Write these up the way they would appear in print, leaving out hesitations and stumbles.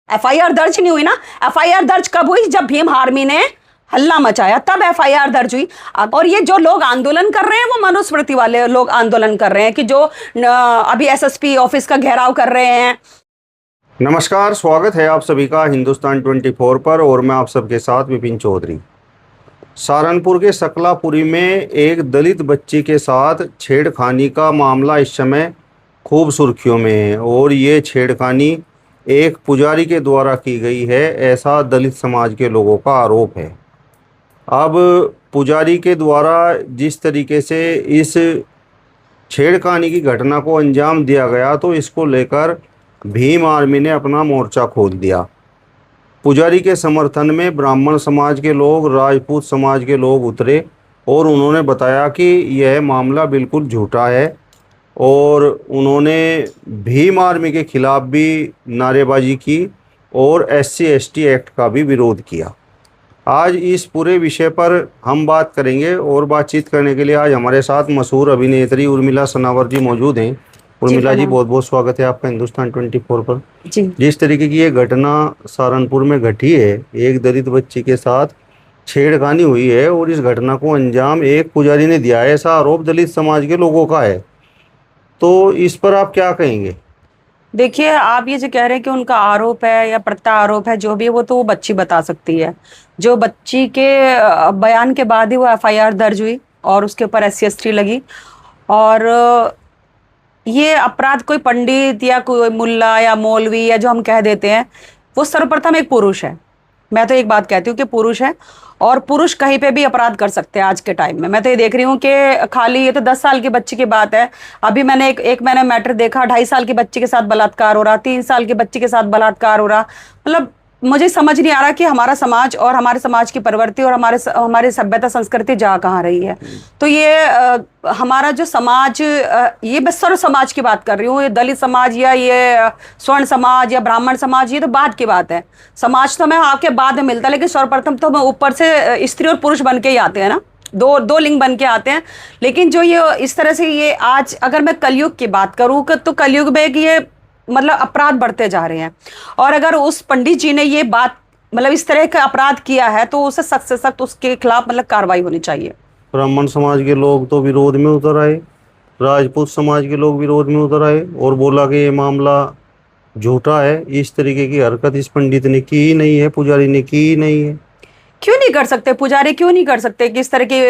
FIR दर्ज नहीं हुई ना। एफआईआर दर्ज कब हुई? जब भीम आर्मी ने हल्ला मचाया तब एफआईआर दर्ज हुई। और ये जो लोग आंदोलन कर रहे हैं वो मनुस्मृति वाले लोग आंदोलन कर रहे हैं कि जो अभी एसएसपी ऑफिस का घेराव कर रहे हैं। नमस्कार, स्वागत है आप सभी का हिंदुस्तान 24 पर और मैं आप सबके साथ विपिन चौधरी। सहारनपुर के सकलापुरी में एक दलित बच्ची के साथ छेड़खानी का मामला इस समय खूब सुर्खियों में है और ये छेड़खानी एक पुजारी के द्वारा की गई है, ऐसा दलित समाज के लोगों का आरोप है। अब पुजारी के द्वारा जिस तरीके से इस छेड़खानी की घटना को अंजाम दिया गया तो इसको लेकर भीम आर्मी ने अपना मोर्चा खोल दिया। पुजारी के समर्थन में ब्राह्मण समाज के लोग, राजपूत समाज के लोग उतरे और उन्होंने बताया कि यह मामला बिल्कुल झूठा है और उन्होंने भीम आर्मी के खिलाफ भी नारेबाजी की और SC/ST एक्ट का भी विरोध किया। आज इस पूरे विषय पर हम बात करेंगे और बातचीत करने के लिए आज हमारे साथ मशहूर अभिनेत्री उर्मिला सनावर जी मौजूद हैं। उर्मिला जी, बहुत बहुत स्वागत है आपका हिंदुस्तान 24 पर। जिस तरीके की ये घटना सहारनपुर में घटी है, एक दलित बच्ची के साथ छेड़खानी हुई है और इस घटना को अंजाम एक पुजारी ने दिया है, ऐसा आरोप दलित समाज के लोगों का है, तो इस पर आप क्या कहेंगे? देखिए, आप ये जो कह रहे हैं कि उनका आरोप है या प्रत्यारोप है, जो भी है वो तो वो बच्ची बता सकती है। जो बच्ची के बयान के बाद ही वो एफआईआर दर्ज हुई और उसके ऊपर SC/ST लगी। और ये अपराध कोई पंडित या कोई मुल्ला या मौलवी या जो हम कह देते हैं, वो सर्वप्रथम एक पुरुष है। मैं तो एक बात कहती हूँ कि पुरुष है और पुरुष कहीं पे भी अपराध कर सकते हैं आज के टाइम में। मैं तो ये देख रही हूँ कि खाली ये तो 10 साल की बच्ची की बात है। अभी मैंने एक मैंने मैटर देखा, 2.5 साल की बच्ची के साथ बलात्कार हो रहा, 3 साल की बच्ची के साथ बलात्कार हो रहा। मतलब मुझे समझ नहीं आ रहा कि हमारा समाज और हमारे समाज की प्रवृत्ति और हमारी सभ्यता संस्कृति जा कहाँ रही है। तो ये हमारा जो समाज, ये मैं सर्व समाज की बात कर रही हूँ, ये दलित समाज या ये स्वर्ण समाज या ब्राह्मण समाज, ये तो बाद की बात है। समाज तो मैं आके बाद में मिलता है, लेकिन सर्वप्रथम तो हम ऊपर से स्त्री और पुरुष बन के ही आते हैं ना, दो लिंग बन के आते हैं। लेकिन जो ये इस तरह से ये आज अगर मैं कलयुग की बात करूँ तो कलयुग में ये मतलब अपराध बढ़ते जा रहे हैं। और अगर उस पंडित जी ने ये बात मतलब इस तरह का अपराध किया है तो उसे सख्त से सख्त उसके खिलाफ मतलब कार्रवाई होनी चाहिए। ब्राह्मण समाज के लोग तो विरोध में उतर आए, राजपूत समाज के लोग विरोध में उतर आए और बोला कि ये मामला झूठा है, इस तरीके की हरकत इस पंडित ने की ही नहीं है, पुजारी ने की ही नहीं है। क्यों नहीं कर सकते? पुजारी क्यों नहीं कर सकते? किस तरह की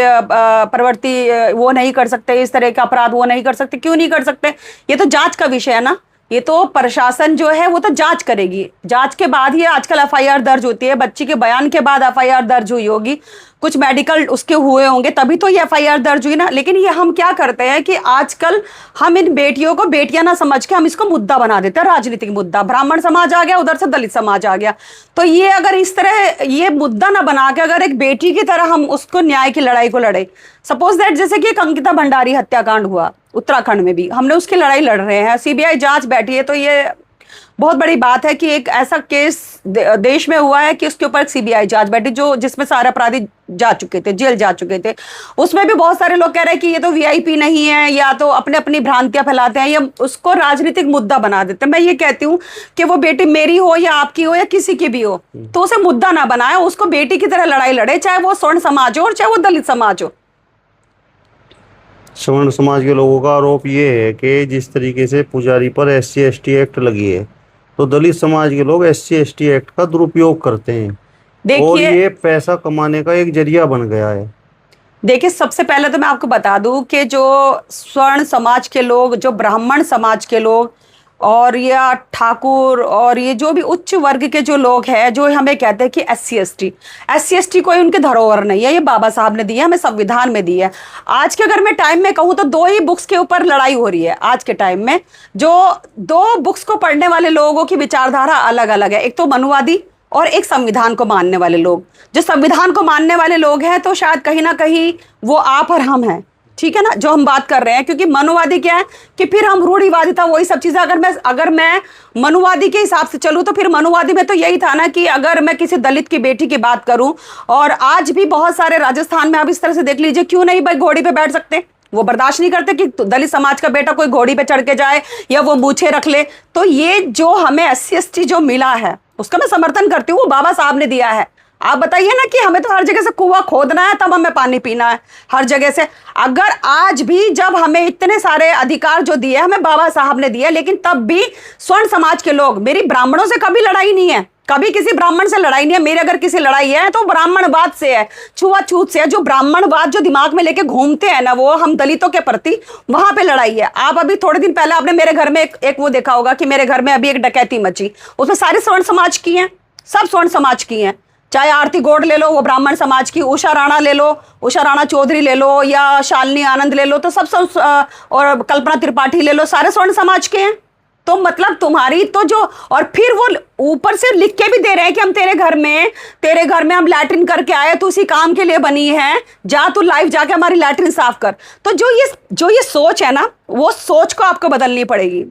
प्रवृत्ति वो नहीं कर सकते, इस तरह का अपराध वो नहीं कर सकते? क्यों नहीं कर सकते? ये तो जांच का विषय है ना। ये तो प्रशासन जो है वो तो जांच करेगी, जांच के बाद ही आजकल एफआईआर दर्ज होती है। बच्ची के बयान के बाद एफआईआर दर्ज हुई होगी, कुछ मेडिकल उसके हुए होंगे तभी तो ये एफआईआर दर्ज हुई ना। लेकिन ये हम क्या करते हैं कि आजकल हम इन बेटियों को बेटियां ना समझ के हम इसको मुद्दा बना देते हैं, राजनीतिक मुद्दा। ब्राह्मण समाज आ गया, उधर से दलित समाज आ गया। तो ये अगर इस तरह ये मुद्दा ना बना के अगर एक बेटी की तरह हम उसको न्याय की लड़ाई को लड़े, सपोज दैट जैसे कि एक अंकिता भंडारी हत्याकांड हुआ उत्तराखंड में भी, हमने उसकी लड़ाई लड़ रहे हैं, CBI जांच बैठी है, तो ये बहुत बड़ी बात है कि एक ऐसा केस देश में हुआ है कि उसके ऊपर CBI जांच बैठी जिसमें सारे अपराधी जा चुके थे, जेल जा चुके थे। उसमें भी बहुत सारे लोग कह रहे हैं कि ये तो VIP नहीं है या तो अपने अपनी भ्रांतियां फैलाते हैं या उसको राजनीतिक मुद्दा बना देते हैं। मैं ये कहती हूँ कि वो बेटी मेरी हो या आपकी हो या किसी की भी हो, तो उसे मुद्दा ना बनाए, उसको बेटी की तरह लड़ाई लड़े, चाहे वो स्वर्ण समाज हो और चाहे वो दलित समाज हो। स्वर्ण समाज के लोगों का आरोप ये है कि जिस तरीके से पुजारी पर SC/ST एक्ट लगी है तो दलित समाज के लोग SC/ST एक्ट का दुरुपयोग करते हैं और ये पैसा कमाने का एक जरिया बन गया है। देखिए, सबसे पहले तो मैं आपको बता दूं कि जो स्वर्ण समाज के लोग, जो ब्राह्मण समाज के लोग और या ठाकुर और ये जो भी उच्च वर्ग के जो लोग हैं, जो हमें कहते हैं कि SC/ST कोई उनके धरोहर नहीं है, ये बाबा साहब ने दी है, हमें संविधान में दी है। आज के अगर मैं टाइम में कहूँ तो 2 ही बुक्स के ऊपर लड़ाई हो रही है आज के टाइम में। जो 2 बुक्स को पढ़ने वाले लोगों की विचारधारा अलग अलग है, एक तो मनुवादी और एक संविधान को मानने वाले लोग। जो संविधान को मानने वाले लोग हैं तो शायद कहीं ना कहीं वो आप और हम हैं, ठीक है ना, जो हम बात कर रहे हैं। क्योंकि मनुवादी क्या है कि फिर हम रूढ़िवादिता, वही सब चीजें, अगर मैं मनुवादी के हिसाब से चलूं तो फिर मनुवादी में तो यही था ना कि अगर मैं किसी दलित की बेटी की बात करूं, और आज भी बहुत सारे राजस्थान में आप इस तरह से देख लीजिए, क्यों नहीं भाई घोड़ी पे बैठ सकते, वो बर्दाश्त नहीं करते कि दलित समाज का बेटा कोई घोड़ी पे चढ़ के जाए या वो मूछें रख ले। तो ये जो हमें SC/ST जो मिला है उसका मैं समर्थन करती हूँ, वो बाबा साहब ने दिया है। आप बताइए ना कि हमें तो हर जगह से कुआं खोदना है तब हमें पानी पीना है, हर जगह से। अगर आज भी जब हमें इतने सारे अधिकार जो दिए हमें बाबा साहब ने दिए, लेकिन तब भी स्वर्ण समाज के लोग, मेरी ब्राह्मणों से कभी लड़ाई नहीं है, कभी किसी ब्राह्मण से लड़ाई नहीं है मेरी। अगर किसी लड़ाई है तो ब्राह्मणवाद से है, छुआछूत से है। जो ब्राह्मणवाद जो दिमाग में लेके घूमते हैं ना वो हम दलितों के प्रति, वहां पे लड़ाई है। आप अभी थोड़े दिन पहले आपने मेरे घर में एक वो देखा होगा कि मेरे घर में अभी एक डकैती मची, उसमें सारे स्वर्ण समाज की हैं, सब स्वर्ण समाज की हैं। चाहे आरती गौड़ ले लो, वो ब्राह्मण समाज की, उषा राणा ले लो, उषा राणा चौधरी ले लो, या शालिनी आनंद ले लो, तो सब और कल्पना त्रिपाठी ले लो, सारे स्वर्ण समाज के हैं। तो मतलब तुम्हारी तो जो, और फिर वो ऊपर से लिख के भी दे रहे हैं कि हम तेरे घर में हम लैट्रिन करके आए, तो उसी काम के लिए बनी है, जा तू लाइव जाके हमारी लैट्रिन साफ कर। तो जो ये सोच है ना, वो सोच को आपको बदलनी पड़ेगी।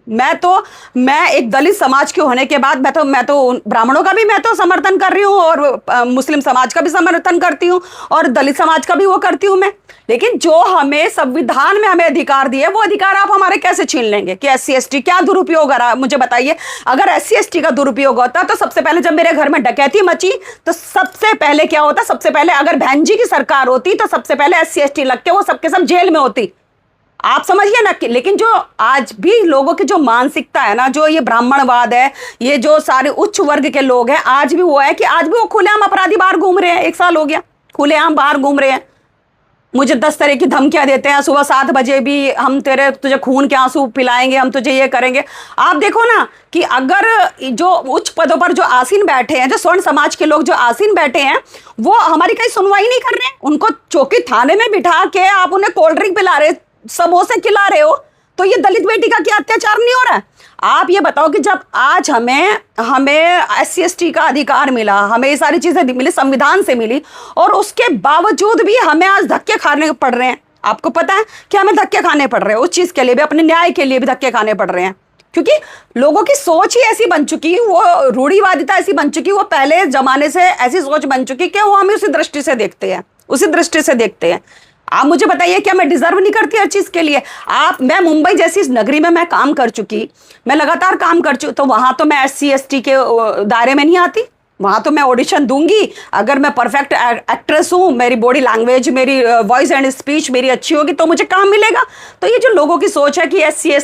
मैं एक दलित समाज के होने के बाद मैं तो ब्राह्मणों का भी मैं तो समर्थन कर रही हूँ, और मुस्लिम समाज का भी समर्थन करती हूँ, और दलित समाज का भी वो करती हूँ मैं। लेकिन जो हमें संविधान में हमें अधिकार दिए, वो अधिकार आप हमारे कैसे छीन लेंगे? कि SC ST क्या दुरुपयोग हो रहा है, मुझे बताइए। अगर SC ST का दुरुपयोग होता तो सबसे पहले जब मेरे घर में डकैती मची तो सबसे पहले क्या होता? सबसे पहले अगर बहन जी की सरकार होती तो सबसे पहले SC ST लगते, वो सबके सब जेल में होती। आप समझिए ना कि, लेकिन जो आज भी लोगों की जो मानसिकता है ना, जो ये ब्राह्मणवाद है, ये जो सारे उच्च वर्ग के लोग हैं, आज भी वो है कि आज भी वो खुलेआम अपराधी बाहर घूम रहे हैं। 1 साल हो गया खुलेआम बाहर घूम रहे हैं, मुझे 10 तरह की धमकियां देते हैं। सुबह 7 बजे भी हम तुझे खून के आंसू पिलाएंगे, हम तुझे ये करेंगे। आप देखो ना कि अगर जो उच्च पदों पर जो आसीन बैठे हैं, जो स्वर्ण समाज के लोग जो आसीन बैठे हैं, वो हमारी कहीं सुनवाई नहीं कर रहे हैं। उनको चौकी थाने में बिठा के आप उन्हें कोल्ड ड्रिंक पिला रहे, समोसे खिला रहे हो, तो ये दलित बेटी का क्या अत्याचार नहीं हो रहा है? आप ये बताओ कि जब आज हमें SC ST का अधिकार मिला, हमें ये सारी चीजें मिली, संविधान से मिली, और उसके बावजूद भी हमें आज धक्के खाने पड़ रहे हैं। आपको पता है कि हमें धक्के खाने पड़ रहे हैं, उस चीज के लिए भी, अपने न्याय के लिए भी धक्के खाने पड़ रहे हैं, क्योंकि लोगों की सोच ही ऐसी बन चुकी, वो रूढ़िवादिता ऐसी बन चुकी, वो पहले जमाने से ऐसी सोच बन चुकी कि वो हमें उसी दृष्टि से देखते हैं, उसी दृष्टि से देखते हैं। आप मुझे बताइए, क्या मैं डिजर्व नहीं करती हर चीज के लिए? मैं मुंबई जैसी इस नगरी में मैं काम कर चुकी, मैं लगातार काम कर चुकी, तो वहां तो मैं SC ST के दायरे में नहीं आती। वहां तो मैं ऑडिशन दूंगी, अगर मैं परफेक्ट एक्ट्रेस हूं, मेरी बॉडी लैंग्वेज, मेरी वॉइस एंड स्पीच मेरी अच्छी होगी, तो मुझे काम मिलेगा। तो ये जो लोगों की सोच है कि SC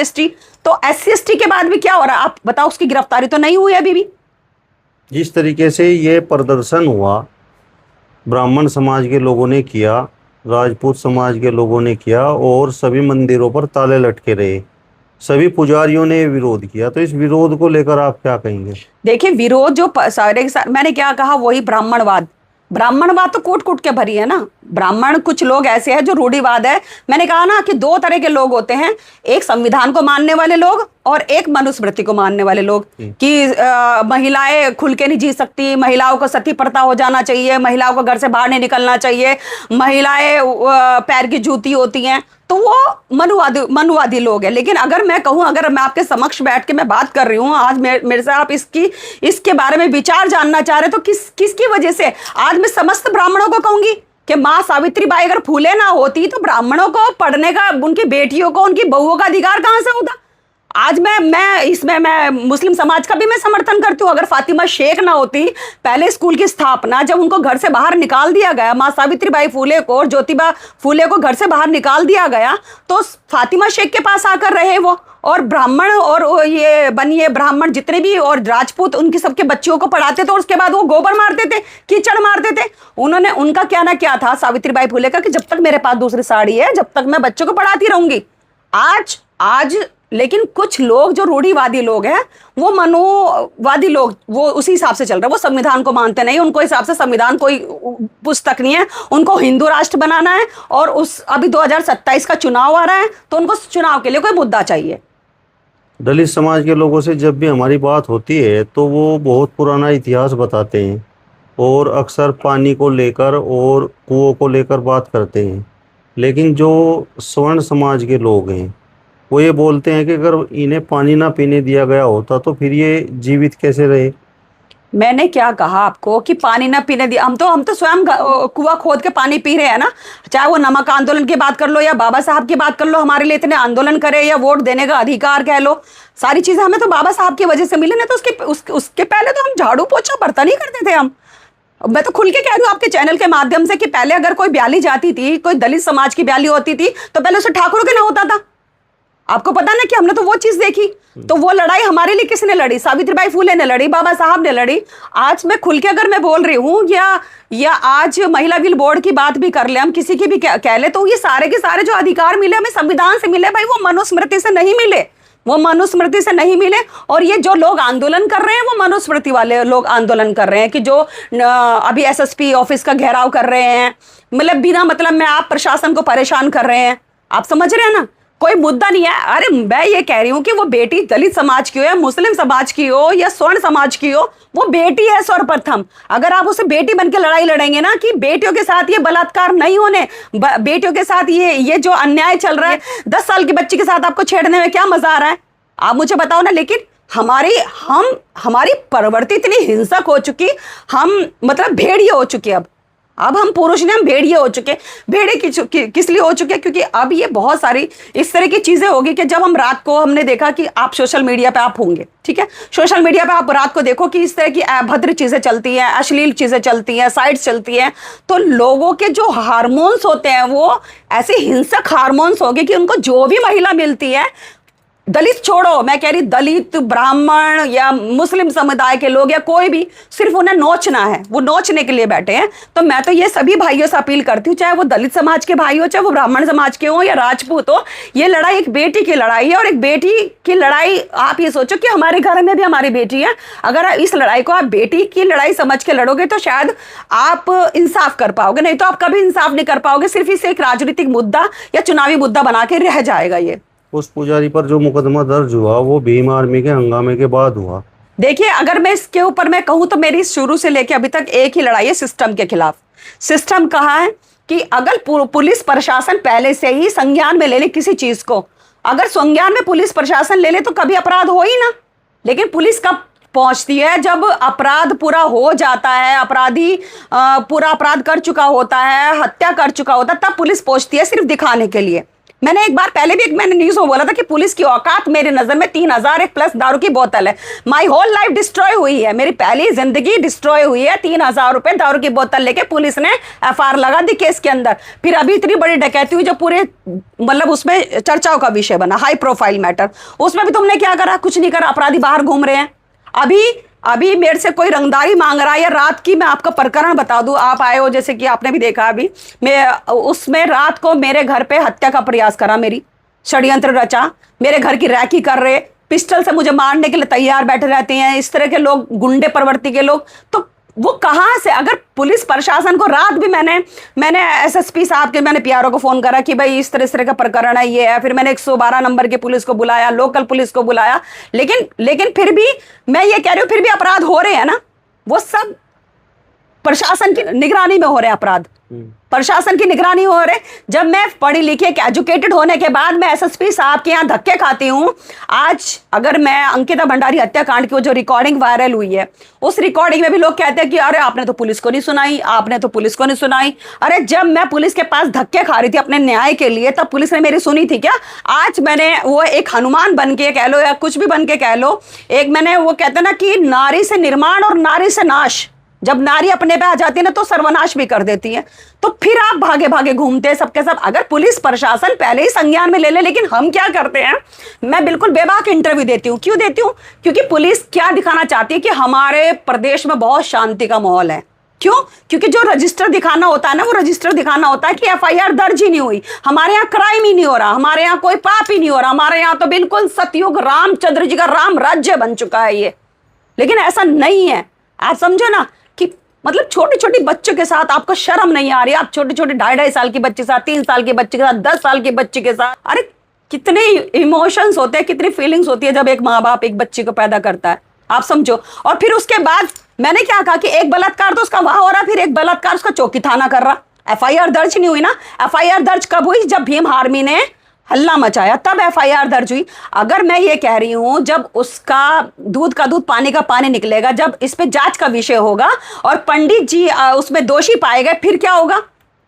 ST, तो SC ST के बाद भी क्या हो रहा है? आप बताओ, उसकी गिरफ्तारी तो नहीं हुई अभी भी। जिस तरीके से ये प्रदर्शन हुआ, ब्राह्मण समाज के लोगों ने किया, राजपूत समाज के लोगों ने किया, और सभी मंदिरों पर ताले लटके रहे, सभी पुजारियों ने विरोध किया, तो इस विरोध को लेकर आप क्या कहेंगे? देखिए, विरोध जो सारे के सारे, मैंने क्या कहा, वही ब्राह्मणवाद तो कूट कूट के भरी है ना। ब्राह्मण कुछ लोग ऐसे हैं जो रूढ़िवाद है। मैंने कहा ना कि 2 तरह के लोग होते हैं, एक संविधान को मानने वाले लोग और एक मनुस्मृति को मानने वाले लोग, कि महिलाएं खुल के नहीं जी सकती, महिलाओं को सती प्रथा हो जाना चाहिए, महिलाओं को घर से बाहर नहीं निकलना चाहिए, महिलाएं पैर की जूती होती हैं, तो वो मनुवादी लोग हैं। लेकिन अगर मैं कहूं, अगर मैं आपके समक्ष बैठ के मैं बात कर रही हूं आज, मेरे से आप इसके बारे में विचार जानना चाह रहे, तो किसकी वजह से आज मैं समस्त ब्राह्मणों को कहूंगी कि माँ सावित्रीबाई अगर फूले ना होती तो ब्राह्मणों को पढ़ने का, उनकी बेटियों को, उनकी बहुओं का अधिकार कहां से होता? आज मैं मुस्लिम समाज का भी मैं समर्थन करती हूँ। अगर फातिमा शेख ना होती, पहले स्कूल की स्थापना जब उनको घर से बाहर निकाल दिया गया, माँ सावित्रीबाई फूले को और ज्योतिबा फूले को घर से बाहर निकाल दिया गया, तो फातिमा शेख के पास आकर रहे वो, और ब्राह्मण और ये बनिए ब्राह्मण जितने भी और राजपूत, उनकी सबके बच्चियों को पढ़ाते थे, और उसके बाद वो गोबर मारते थे, कीचड़ मारते थे। उनका कहना क्या था सावित्रीबाई फूले का, कि जब तक मेरे पास दूसरी साड़ी है, जब तक मैं बच्चों को पढ़ाती रहूंगी। आज लेकिन कुछ लोग जो रूढ़िवादी लोग हैं, वो मनुवादी लोग, वो उसी हिसाब से चल रहे हैं, वो संविधान को मानते नहीं, उनको हिसाब से संविधान कोई पुस्तक नहीं है, उनको हिंदू राष्ट्र बनाना है, और अभी 2027 का चुनाव आ रहा है, तो उनको चुनाव के लिए कोई मुद्दा चाहिए। दलित समाज के लोगों से जब भी हमारी बात होती है तो वो बहुत पुराना इतिहास बताते हैं, और अक्सर पानी को लेकर और कुओं को लेकर बात करते हैं। लेकिन जो स्वर्ण समाज के लोग हैं, वो ये बोलते हैं कि अगर इन्हें पानी ना पीने दिया गया होता तो फिर ये जीवित कैसे रहे? मैंने क्या कहा आपको कि पानी ना पीने दिया? हम तो स्वयं कुआं खोद के पानी पी रहे हैं ना। चाहे वो नमक आंदोलन की बात कर लो या बाबा साहब की बात कर लो, हमारे लिए इतने आंदोलन करे, या वोट देने का अधिकार कह लो, सारी चीजें हमें तो बाबा साहब की वजह से मिली ना, तो उसके पहले तो हम झाड़ू पोछा बर्तन नहीं करते थे हम। मैं तो खुल के कह रही हूँ आपके चैनल के माध्यम से कि पहले अगर कोई ब्याली जाती थी, कोई दलित समाज की ब्याली होती थी, तो पहले उसे ठाकुरों के ना होता था। आपको पता ना कि हमने तो वो चीज देखी। तो वो लड़ाई हमारे लिए किसने लड़ी? सावित्रीबाई फुले ने लड़ी, बाबा साहब ने लड़ी। आज मैं खुल के अगर मैं बोल रही हूँ, या आज महिला बिल बोर्ड की बात भी कर ले, हम किसी की भी कह ले, तो ये सारे के सारे जो अधिकार मिले हमें संविधान से मिले भाई, वो मनुस्मृति से नहीं मिले, वो मनुस्मृति से नहीं मिले। और ये जो लोग आंदोलन कर रहे हैं वो मनुस्मृति वाले लोग आंदोलन कर रहे हैं, कि जो अभी एसएसपी ऑफिस का घेराव कर रहे हैं, मतलब बिना मतलब में आप प्रशासन को परेशान कर रहे हैं। आप समझ रहे हैं ना, कोई मुद्दा नहीं है। अरे मैं ये कह रही हूं कि वो बेटी दलित समाज की हो या मुस्लिम समाज की हो या स्वर्ण समाज की हो, वो बेटी है सर्वप्रथम। अगर आप उसे बेटी बन के लड़ाई लड़ेंगे ना, कि बेटियों के साथ ये बलात्कार नहीं होने, बेटियों के साथ ये जो अन्याय चल रहा है, 10 साल की बच्ची के साथ आपको छेड़ने में क्या मजा आ रहा है? आप मुझे बताओ ना। लेकिन हमारी प्रवृत्ति इतनी हिंसक हो चुकी, हम मतलब भेड़िए हो चुके। अब हम पुरुष ने, हम भेड़िए हो चुके। भेड़िए किस लिए हो चुके? क्योंकि अब ये बहुत सारी इस तरह की चीजें होगी कि जब हम रात को, हमने देखा कि आप सोशल मीडिया पे आप होंगे, ठीक है, सोशल मीडिया पे आप रात को देखो कि इस तरह की अभद्र चीजें चलती हैं, अश्लील चीजें चलती हैं, साइट्स चलती हैं, तो लोगों के जो हार्मोन्स होते हैं वो ऐसे हिंसक हार्मोन्स हो गए कि उनको जो भी महिला मिलती है, दलित छोड़ो, मैं कह रही दलित, ब्राह्मण या मुस्लिम समुदाय के लोग या कोई भी, सिर्फ उन्हें नोचना है, वो नोचने के लिए बैठे हैं। तो मैं तो ये सभी भाइयों से अपील करती हूँ, चाहे वो दलित समाज के भाई हो, चाहे वो ब्राह्मण समाज के हो या राजपूत हो, ये लड़ाई एक बेटी की लड़ाई है। और एक बेटी की लड़ाई, आप ये सोचो कि हमारे घर में भी हमारी बेटी है, अगर इस लड़ाई को आप बेटी की लड़ाई समझ के लड़ोगे तो शायद आप इंसाफ कर पाओगे, नहीं तो आप कभी इंसाफ नहीं कर पाओगे। सिर्फ इसे एक राजनीतिक मुद्दा या चुनावी मुद्दा बना के रह जाएगा ये। उस पुजारी पर जो मुकदमा दर्ज हुआ वो भीम आर्मी के हंगामे के बाद हुआ। देखिए, अगर मैं इसके ऊपर मैं कहूं तो मेरी शुरू से लेकर अभी तक एक ही लड़ाई है सिस्टम के खिलाफ। सिस्टम कहा है कि अगर पुलिस प्रशासन पहले से ही संज्ञान में ले ले किसी चीज को, अगर संज्ञान में पुलिस प्रशासन ले ले तो कभी अपराध हो ही ना। लेकिन पुलिस कब पहुंचती है? जब अपराध पूरा हो जाता है, अपराधी पूरा अपराध कर चुका होता है, हत्या कर चुका होता है, तब पुलिस पहुंचती है सिर्फ दिखाने के लिए। मैंने एक बार पहले भी मैंने न्यूज में बोला था कि पुलिस की औकात मेरी नजर में 3000 एक प्लस दारू की बोतल है। माई होल लाइफ डिस्ट्रॉय हुई है, मेरी पहली जिंदगी डिस्ट्रॉय हुई है। 3000 रुपए दारू की बोतल लेके पुलिस ने एफआईआर लगा दी केस के अंदर। फिर अभी इतनी बड़ी डकैती हुई जो पूरे मतलब उसमें चर्चाओं का विषय बना, हाई प्रोफाइल मैटर, उसमें भी तुमने क्या करा? कुछ नहीं करा। अपराधी बाहर घूम रहे हैं। अभी मेरे से कोई रंगदारी मांग रहा है, या रात की मैं आपका प्रकरण बता दूं, आप आए हो जैसे कि आपने भी देखा, अभी मैं उसमें रात को मेरे घर पे हत्या का प्रयास करा, मेरी षड्यंत्र रचा, मेरे घर की रैकी कर रहे, पिस्टल से मुझे मारने के लिए तैयार बैठे रहते हैं इस तरह के लोग, गुंडे प्रवृत्ति के लोग। तो वो कहां से? अगर पुलिस प्रशासन को रात भी मैंने एसएसपी साहब के, मैंने पीआरओ को फोन करा कि भाई इस तरह का प्रकरण है, ये है। फिर मैंने 112 नंबर के पुलिस को बुलाया, लोकल पुलिस को बुलाया, लेकिन फिर भी मैं ये कह रही हूं, फिर भी अपराध हो रहे हैं ना, वो सब प्रशासन की निगरानी में हो रहे हैं अपराध, प्रशासन की निगरानी हो रहे। जब मैं पढ़ी लिखी एक एजुकेटेड होने के बाद मैं एसएसपी साहब के यहाँ धक्के खाती हूँ। आज अगर मैं अंकिता भंडारी हत्याकांड की जो रिकॉर्डिंग वायरल हुई है, उस रिकॉर्डिंग में भी लोग कहते हैं कि अरे आपने तो पुलिस को नहीं सुनाई, आपने तो पुलिस को नहीं सुनाई। अरे जब मैं पुलिस के पास धक्के खा रही थी अपने न्याय के लिए, तब पुलिस ने मेरी सुनी थी क्या? आज मैंने वो एक हनुमान बन के कह लो या कुछ भी बन के कह लो, एक मैंने वो कहते ना कि नारी से निर्माण और नारी से नाश, जब नारी अपने पे आ जाती है ना तो सर्वनाश भी कर देती है। तो फिर आप भागे भागे घूमते हैं सबके सब। अगर पुलिस प्रशासन पहले ही संज्ञान में ले ले, लेकिन हम क्या करते हैं, मैं बिल्कुल बेबाक इंटरव्यू देती हूँ। क्यों देती हूँ? क्योंकि पुलिस क्या दिखाना चाहती है कि हमारे प्रदेश में बहुत शांति का माहौल है। क्यों? क्योंकि जो रजिस्टर दिखाना होता है ना, वो रजिस्टर दिखाना होता है कि एफआईआर दर्ज ही नहीं हुई, हमारे यहाँ क्राइम ही नहीं हो रहा, हमारे यहाँ कोई पाप ही नहीं हो रहा, हमारे यहाँ तो बिल्कुल सतयुग रामचंद्र जी का राम राज्य बन चुका है ये। लेकिन ऐसा नहीं है। आप समझो ना कि मतलब छोटे छोटे बच्चों के साथ आपको शर्म नहीं आ रही। आप छोटे छोटे 2.5 साल के बच्चे के साथ, 3 साल के बच्चे के साथ, 10 साल के बच्चे के साथ, अरे कितने इमोशंस होते हैं, कितनी फीलिंग्स होती है जब एक माँ बाप एक बच्चे को पैदा करता है। आप समझो। और फिर उसके बाद मैंने क्या कहा कि एक बलात्कार तो उसका वहां हो रहा, फिर एक बलात्कार उसका चौकी थाना कर रहा। एफआईआर दर्ज नहीं हुई ना। एफआईआर दर्ज कब हुई? जब भीम आर्मी ने हल्ला मचाया, तब एफआईआर दर्ज हुई। अगर मैं ये कह रही हूं, जब उसका दूध का दूध पानी का पानी निकलेगा, जब इस पे जांच का विषय होगा और पंडित जी उसमें दोषी पाए गए, फिर क्या होगा?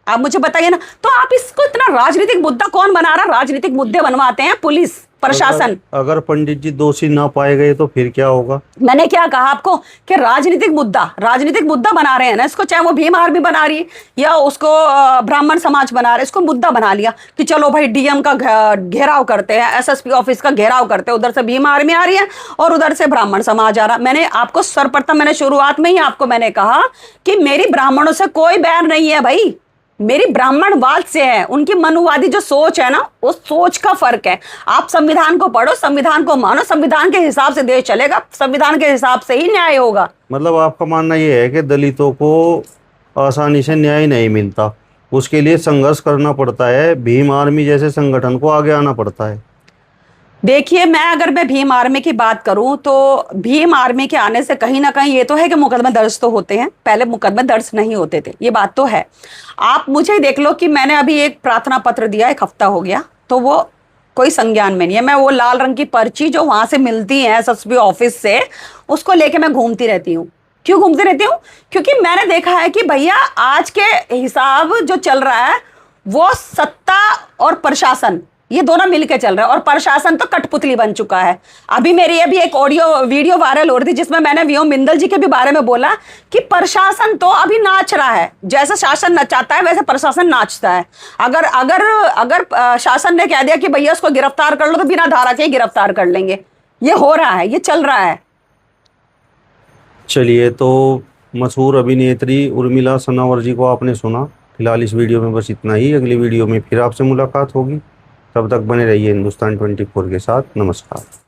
आप मुझे बताइए ना। तो आप इसको इतना राजनीतिक मुद्दा कौन बना रहा? राजनीतिक मुद्दे बनवाते हैं पुलिस प्रशासन। अगर पंडित जी दोषी ना पाए गए तो फिर क्या होगा? मैंने क्या कहा आपको कि राजनीतिक मुद्दा बना रहे हैं ना इसको, चाहे वो भीम आर्मी बना रही है या उसको ब्राह्मण समाज बना रहे हैं, इसको मुद्दा बना लिया कि चलो भाई डीएम का घेराव करते हैं, एसएसपी ऑफिस का घेराव करते हैं, उधर से भीम आर्मी आ रही है और उधर से ब्राह्मण समाज आ रहा। मैंने आपको सर्वप्रथम मैंने शुरुआत में ही आपको मैंने कहा कि मेरी ब्राह्मणों से कोई बैर नहीं है भाई, मेरी ब्राह्मणवाद से है। उनकी मनुवादी जो सोच है ना, उस सोच का फर्क है। आप संविधान को पढ़ो, संविधान को मानो, संविधान के हिसाब से देश चलेगा, संविधान के हिसाब से ही न्याय होगा। मतलब आपका मानना यह है कि दलितों को आसानी से न्याय नहीं मिलता, उसके लिए संघर्ष करना पड़ता है, भीम आर्मी जैसे संगठन को आगे आना पड़ता है। देखिए, अगर मैं भीम आर्मी की बात करूं तो भीम आर्मी के आने से कहीं ना कहीं ये तो है कि मुकदमे दर्ज तो होते हैं, पहले मुकदमे दर्ज नहीं होते थे, ये बात तो है। आप मुझे देख लो कि मैंने अभी एक प्रार्थना पत्र दिया, 1 हफ्ता हो गया, तो वो कोई संज्ञान में नहीं है। मैं वो लाल रंग की पर्ची जो वहां से मिलती है एसएसपी ऑफिस से, उसको लेके मैं घूमती रहती हूँ। क्यों घूमती रहती हूँ? क्योंकि मैंने देखा है कि भैया आज के हिसाब जो चल रहा है वो सत्ता और प्रशासन ये दोनों मिलके चल रहा है, और प्रशासन तो कठपुतली बन चुका है। अभी एक ऑडियो वीडियो वायरल हो रही थी जिसमें मैंने व्योम बिंदल जी के भी बारे में बोला कि प्रशासन तो अभी नाच रहा है, जैसे शासन नचाता है वैसे प्रशासन नाचता है। अगर अगर अगर शासन ने कह दिया कि भैया उसको गिरफ्तार कर लो तो बिना धारा के ही गिरफ्तार कर लेंगे। ये हो रहा है, ये चल रहा है। चलिए, तो मशहूर अभिनेत्री उर्मिला सनावर जी को आपने सुना। फिलहाल इस वीडियो में बस इतना ही। अगली वीडियो में फिर आपसे मुलाकात होगी, तब तक बने रहिए हिंदुस्तान 24 के साथ। नमस्कार।